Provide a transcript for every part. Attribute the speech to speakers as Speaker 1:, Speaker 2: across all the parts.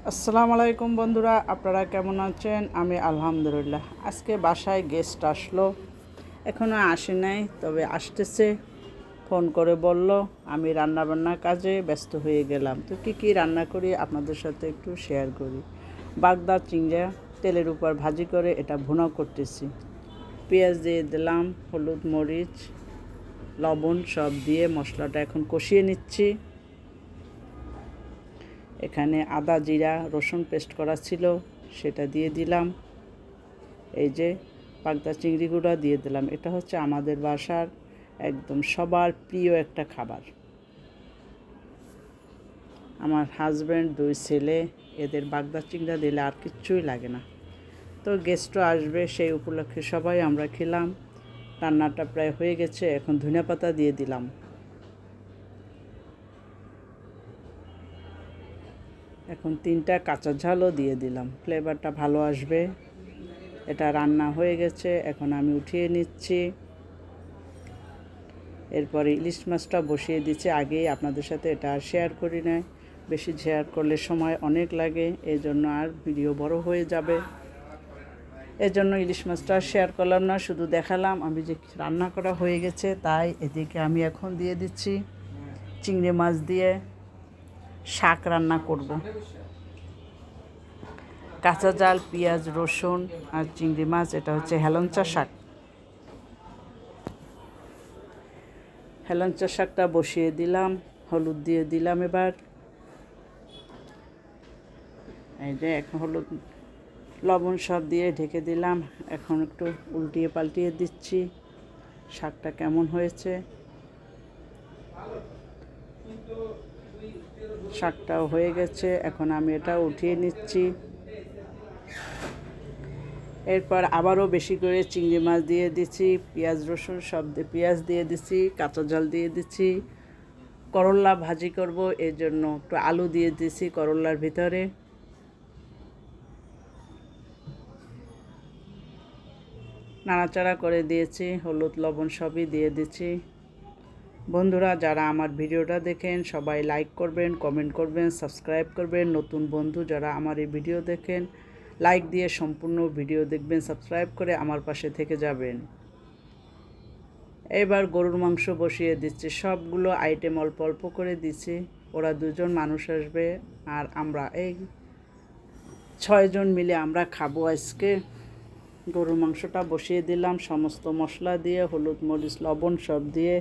Speaker 1: আসসালামু আলাইকুম বন্ধুরা, আপনারা কেমন আছেন? আমি আলহামদুলিল্লাহ। আজকে বাসায় গেস্ট আসলো, এখনও আসে নাই, তবে আসতেছে। ফোন করে বলল, আমি রান্নাবান্নার কাজে ব্যস্ত হয়ে গেলাম। তো কী রান্না করি আপনাদের সাথে একটু শেয়ার করি। বাগদা চিংড়া তেলের উপর ভাজি করে এটা ভুনা করতেছি। পেঁয়াজ দিয়ে দিলাম, হলুদ মরিচ লবণ সব দিয়ে মশলাটা এখন কষিয়ে নিচ্ছি। এখানে আদা জিরা রসুন পেস্ট করা ছিল, সেটা দিয়ে দিলাম। এই যে বাগদা চিংড়িগুলো দিয়ে দিলাম। এটা হচ্ছে আমাদের বাসার একদম সবার প্রিয় একটা খাবার। আমার হাজব্যান্ড, 2 ছেলে, এদের বাগদা চিংড়া দিলে আর কিচ্ছুই লাগে না। তো গেস্টও আসবে, সেই উপলক্ষে সবাই আমরা খেলাম। রান্নাটা প্রায় হয়ে গেছে, এখন ধনিয়াপাতা দিয়ে দিলাম। এখন 3টা কাঁচা ঝালও দিয়ে দিলাম, ফ্লেভারটা ভালো আসবে। এটা রান্না হয়ে গেছে, এখন আমি উঠিয়ে নিচ্ছি। এরপরে ইলিশ মাছটা বসিয়ে দিচ্ছি। আগেই আপনাদের সাথে এটা আর শেয়ার করি নাই, বেশি শেয়ার করলে সময় অনেক লাগে, এই জন্য আর ভিডিও বড় হয়ে যাবে। এই জন্য ইলিশ মাছটা শেয়ার করলাম না, শুধু দেখালাম আমি যে রান্না করা হয়ে গেছে। তাই এদিকে আমি এখন দিয়ে দিচ্ছি চিংড়ি মাছ দিয়ে শাক রান্না করব। কাঁচা জাল, পেঁয়াজ, রসুন আর চিংড়ি মাছ, এটা হচ্ছে হেলঞ্চা শাক। হেলঞ্চা শাকটা বসিয়ে দিলাম, হলুদ দিয়ে দিলাম। এবার এই যে এখন হলুদ লবণ সব দিয়ে ঢেকে দিলাম। এখন একটু উল্টিয়ে পাল্টিয়ে দিচ্ছি। শাকটা কেমন হয়েছে, শাকটাও হয়ে গেছে, এখন আমি এটা উঠিয়ে নিচ্ছি। এরপর আবারও বেশি করে চিংড়ি মাছ দিয়ে দিচ্ছি, পেঁয়াজ রসুন সব দিয়ে, পেঁয়াজ দিয়ে দিচ্ছি, কাঁচা ঝাল দিয়ে দিচ্ছি। করল্লা ভাজি করব, এই জন্য একটু আলু দিয়ে দিচ্ছি করল্লার ভিতরে। নাড়াচাড়া করে দিয়েছি, হলুদ লবণ সবই দিয়ে দিচ্ছি। বন্ধুরা, যারা আমার ভিডিওটা দেখেন সবাই লাইক করবেন, কমেন্ট করবেন, সাবস্ক্রাইব করবেন। নতুন বন্ধু যারা আমার এই ভিডিও দেখেন, লাইক দিয়ে সম্পূর্ণ ভিডিও দেখবেন, সাবস্ক্রাইব করে আমার পাশে থেকে যাবেন। এবার গরুর মাংস বসিয়ে দিচ্ছি, সবগুলো আইটেম অল্প অল্প করে দিচ্ছি। ওরা 2জন মানুষ আসবে, আর আমরা এই 6 জন মিলে আমরা খাবো আজকে। গরুর মাংসটা বসিয়ে দিলাম, সমস্ত মশলা দিয়ে, হলুদ মরিচ লবণ সব দিয়ে,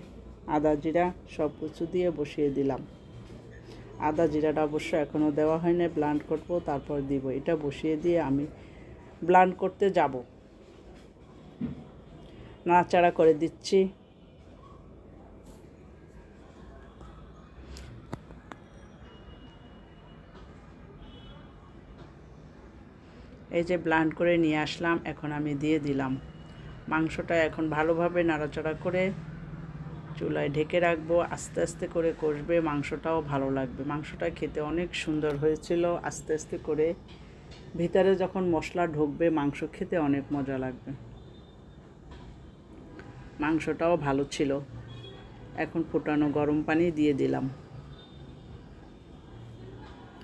Speaker 1: আদা জিরা সব কিছু দিয়ে বসিয়ে দিলাম। আদা জিরাটা অবশ্য এখনও দেওয়া হয়নি, ব্লান্ড করবো তারপর দিব। এটা বসিয়ে দিয়ে আমি ব্লান্ড করতে যাব। নাড়াচাড়া করে দিচ্ছি। এই যে ব্লান্ড করে নিয়ে আসলাম, এখন আমি দিয়ে দিলাম। মাংসটা এখন ভালোভাবে নাড়াচাড়া করে চুলায় ঢেকে রাখবো, আস্তে আস্তে করে কষবে, মাংসটাও ভালো লাগবে। মাংসটা খেতে অনেক সুন্দর হয়েছিল। আস্তে আস্তে করে ভিতরে যখন মশলা ঢুকবে, মাংস খেতে অনেক মজা লাগবে। মাংসটাও ভালো ছিল। এখন ফুটানো গরম পানি দিয়ে দিলাম।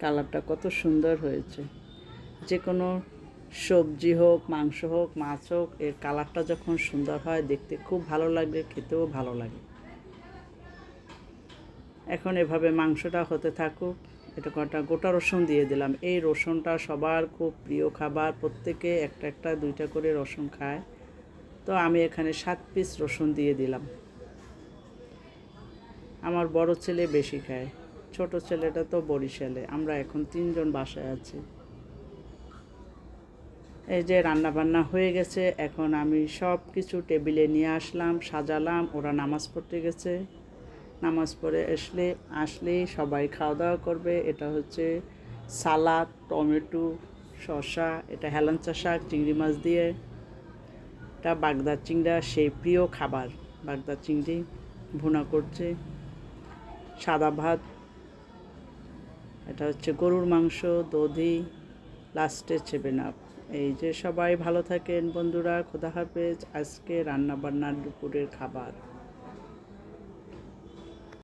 Speaker 1: কালারটা কত সুন্দর হয়েছে। যে কোনো সবজি হোক, মাংস হোক, মাছ হোক, এর কালারটা যখন সুন্দর হয়, দেখতে খুব ভালো লাগে, খেতেও ভালো লাগে। এখন এভাবে মাংসটা হতে থাকুক। এটা কটা গোটা রসুন দিয়ে দিলাম। এই রসুনটা সবার খুব প্রিয় খাবার, প্রত্যেকে একটা একটা 2টা করে রসুন খায়। তো আমি এখানে 7 পিস রসুন দিয়ে দিলাম। আমার বড় ছেলে বেশি খায়, ছোট ছেলেটা তো বরিশালে। আমরা এখন 3 জন বাসায় আছি। এই যে রান্না বান্না হয়ে গেছে, এখন আমি সব কিছু টেবিলে নিয়ে আসলাম, সাজালাম। ওরা নামাজ পড়তে গেছে, নামাজ পড়ে আসলেই সবাই খাওয়া দাওয়া করবে। এটা হচ্ছে সালাদ, টমেটো, শসা, এটা হেলাঞ্চা শাক চিংড়ি মাছ দিয়ে। এটা বাগদা চিংড়া, সেই প্রিয় খাবার। বাগদা চিংড়ি ভুনা করছে, সাদা ভাত, এটা হচ্ছে গরুর মাংস, দধি, লাস্টে 7 আপ। এই যে সবাই ভালো থাকেন বন্ধুরা, খোদা হাফেজ। আজকে রান্না বান্নার দুপুরের খাবার।